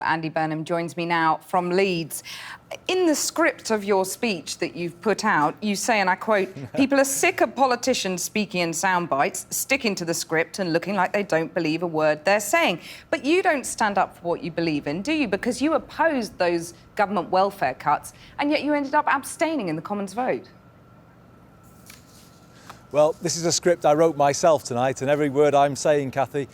Andy Burnham joins me now from Leeds. In the script of your speech that you've put out, you say, and I quote, people are sick of politicians speaking in sound bites, sticking to the script and looking like they don't believe a word they're saying. But you don't stand up for what you believe in, do you? Because you opposed those government welfare cuts, and yet you ended up abstaining in the Commons vote. Well, this is a script I wrote myself tonight, and every word I'm saying, Cathy,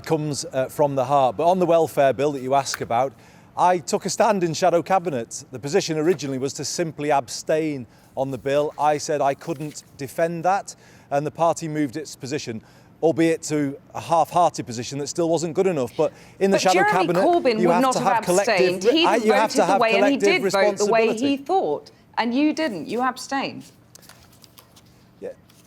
comes from the heart. But on the welfare bill that you ask about, I took a stand in shadow cabinet. The position originally was to simply abstain on the bill. I said I couldn't defend that, and the party moved its position, albeit to a half-hearted position that still wasn't good enough. But in the shadow Jeremy cabinet, Corbyn you would have not to have have collective. abstained. He You have to voted the have way, and he collective did vote the way he responsibility. thought, and you didn't. You abstained.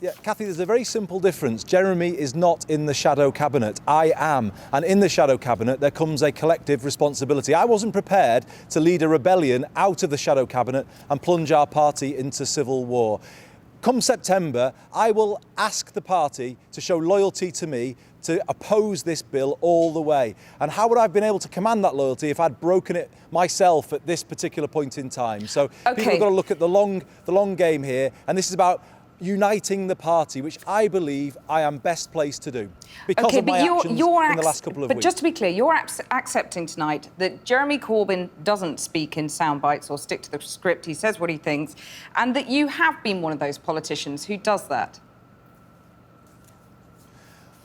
Yeah, Cathy, there's a very simple difference. Jeremy is not in the shadow cabinet. I am. And in the shadow cabinet, there comes a collective responsibility. I wasn't prepared to lead a rebellion out of the shadow cabinet and plunge our party into civil war. Come September, I will ask the party to show loyalty to me, to oppose this bill all the way. And how would I have been able to command that loyalty if I'd broken it myself at this particular point in time? So people have got to look at the long game here, and this is about uniting the party, which I believe I am best placed to do because of my actions in the last couple of weeks. But just to be clear, you're accepting tonight that Jeremy Corbyn doesn't speak in sound bites or stick to the script. He says what he thinks, and that you have been one of those politicians who does that.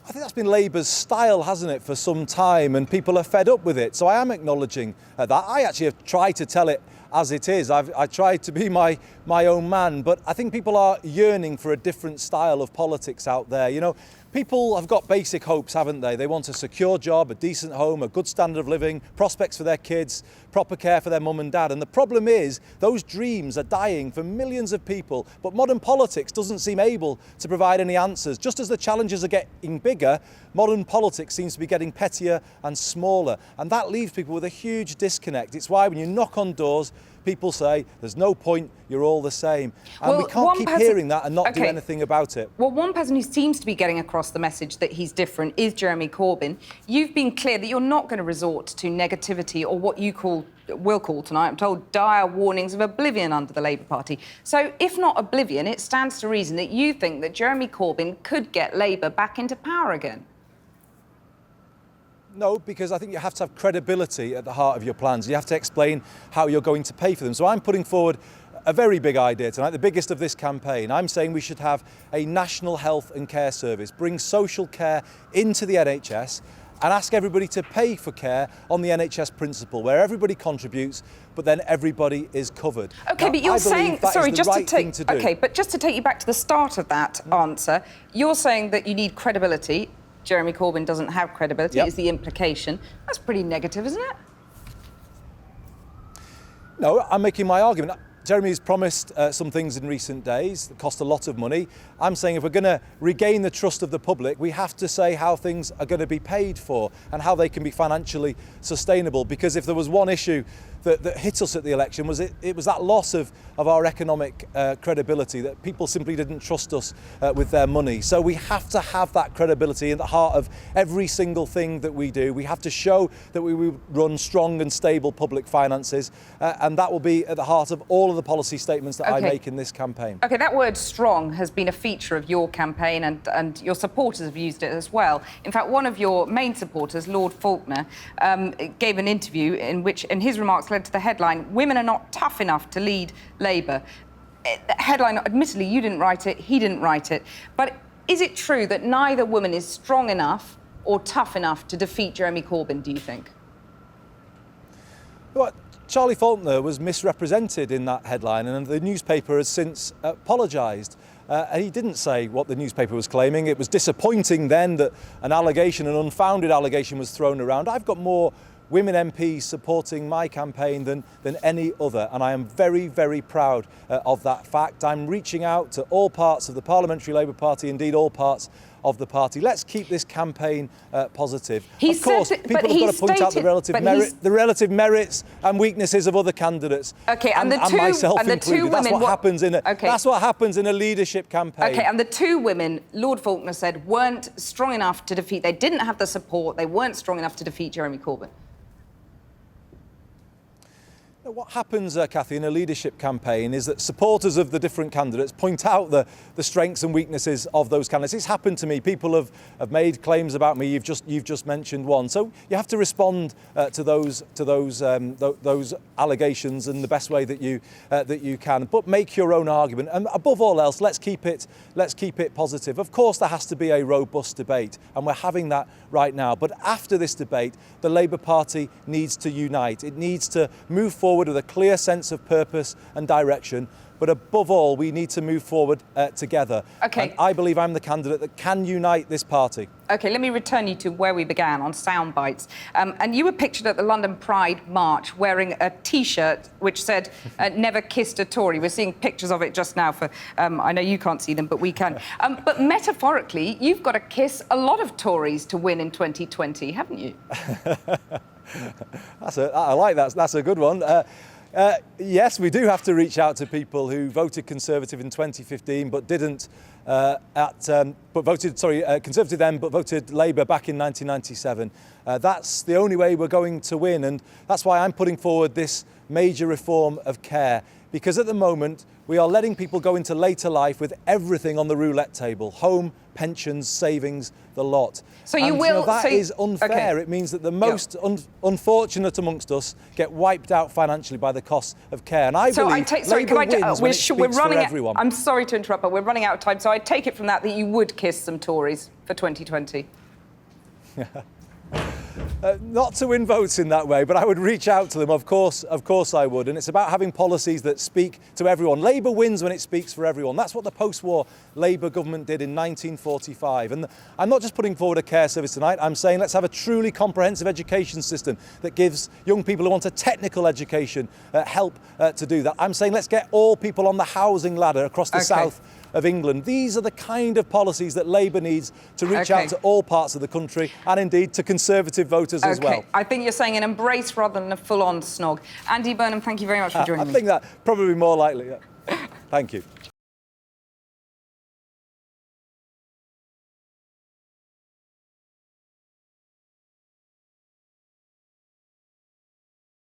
I think that's been Labour's style, hasn't it, for some time, and people are fed up with it. So I am acknowledging that. I actually have tried to tell it as it is. I tried to be my own man, but I think people are yearning for a different style of politics out there. You know, people have got basic hopes, haven't they? They want a secure job, a decent home, a good standard of living, prospects for their kids, proper care for their mum and dad. And the problem is those dreams are dying for millions of people, but modern politics doesn't seem able to provide any answers. Just as the challenges are getting bigger, modern politics seems to be getting pettier and smaller. And that leaves people with a huge disconnect. It's why when you knock on doors, people say, there's no point, you're all the same. And we can't keep hearing that and not do anything about it. Well, one person who seems to be getting across the message that he's different is Jeremy Corbyn. You've been clear that you're not going to resort to negativity or what you will call tonight, I'm told, dire warnings of oblivion under the Labour Party. So, if not oblivion, it stands to reason that you think that Jeremy Corbyn could get Labour back into power again. No, because I think you have to have credibility at the heart of your plans. You have to explain how you're going to pay for them. So I'm putting forward a very big idea tonight, the biggest of this campaign. I'm saying we should have a national health and care service, bring social care into the NHS and ask everybody to pay for care on the NHS principle, where everybody contributes, but then everybody is covered. OK, now, but you're saying, sorry, just to take, OK, but just to take you back to the start of that answer, you're saying that you need credibility. Jeremy Corbyn doesn't have credibility, is the implication. That's pretty negative, isn't it? No, I'm making my argument. Jeremy's promised some things in recent days that cost a lot of money. I'm saying if we're going to regain the trust of the public, we have to say how things are going to be paid for and how they can be financially sustainable. Because if there was one issue that hit us at the election, it was that loss of our economic credibility, that people simply didn't trust us with their money. So we have to have that credibility in the heart of every single thing that we do. We have to show that we run strong and stable public finances, and that will be at the heart of all of the policy statements that I make in this campaign. OK, that word strong has been a feature of your campaign, and your supporters have used it as well. In fact, one of your main supporters, Lord Faulkner, gave an interview in his remarks led to the headline, "Women are not tough enough to lead Labour." The headline, admittedly, you didn't write it, he didn't write it. But is it true that neither woman is strong enough or tough enough to defeat Jeremy Corbyn, do you think? Well, Charlie Faulkner was misrepresented in that headline, and the newspaper has since apologised. And he didn't say what the newspaper was claiming. It was disappointing then that an unfounded allegation was thrown around. I've got more women MPs supporting my campaign than any other, and I am very, very proud of that fact. I'm reaching out to all parts of the Parliamentary Labour Party, indeed all parts of the party. Let's keep this campaign positive. Of course, people have got to point out the relative merits and weaknesses of other candidates, and myself included. That's what happens in a leadership campaign. OK, and the two women, Lord Faulkner said, weren't strong enough to defeat. They didn't have the support. They weren't strong enough to defeat Jeremy Corbyn. What happens, Cathy, in a leadership campaign is that supporters of the different candidates point out the strengths and weaknesses of those candidates. It's happened to me. People have made claims about me. You've just mentioned one. So you have to respond to those allegations in the best way that you can. But make your own argument. And above all else, let's keep it positive. Of course, there has to be a robust debate, and we're having that right now. But after this debate, the Labour Party needs to unite. It needs to move forward with a clear sense of purpose and direction, but above all, we need to move forward together. Okay. And I believe I'm the candidate that can unite this party. OK, let me return you to where we began, on sound bites. And you were pictured at the London Pride March wearing a T-shirt which said, never kissed a Tory. We're seeing pictures of it just now. I know you can't see them, but we can. But metaphorically, you've got to kiss a lot of Tories to win in 2020, haven't you? I like that. That's a good one. Yes, we do have to reach out to people who voted Conservative in 2015 but didn't, Conservative then but voted Labour back in 1997. That's the only way we're going to win, and that's why I'm putting forward this major reform of care. Because at the moment, we are letting people go into later life with everything on the roulette table: home, pensions, savings, the lot. So you will... That is unfair. Okay. It means that the most unfortunate amongst us get wiped out financially by the cost of care. And I believe Labour wins when it speaks for everyone. I'm sorry to interrupt, but we're running out of time. So I take it from that you would kiss some Tories for 2020. Not to win votes in that way, but I would reach out to them, of course I would. And it's about having policies that speak to everyone. Labour wins when it speaks for everyone. That's what the post-war Labour government did in 1945. And I'm not just putting forward a care service tonight, I'm saying let's have a truly comprehensive education system that gives young people who want a technical education help to do that. I'm saying let's get all people on the housing ladder across the south of England. These are the kind of policies that Labour needs to reach out to all parts of the country, and indeed to Conservative voters as well. I think you're saying an embrace rather than a full-on snog. Andy Burnham, thank you very much for joining me. I think that probably more likely. Yeah. Thank you.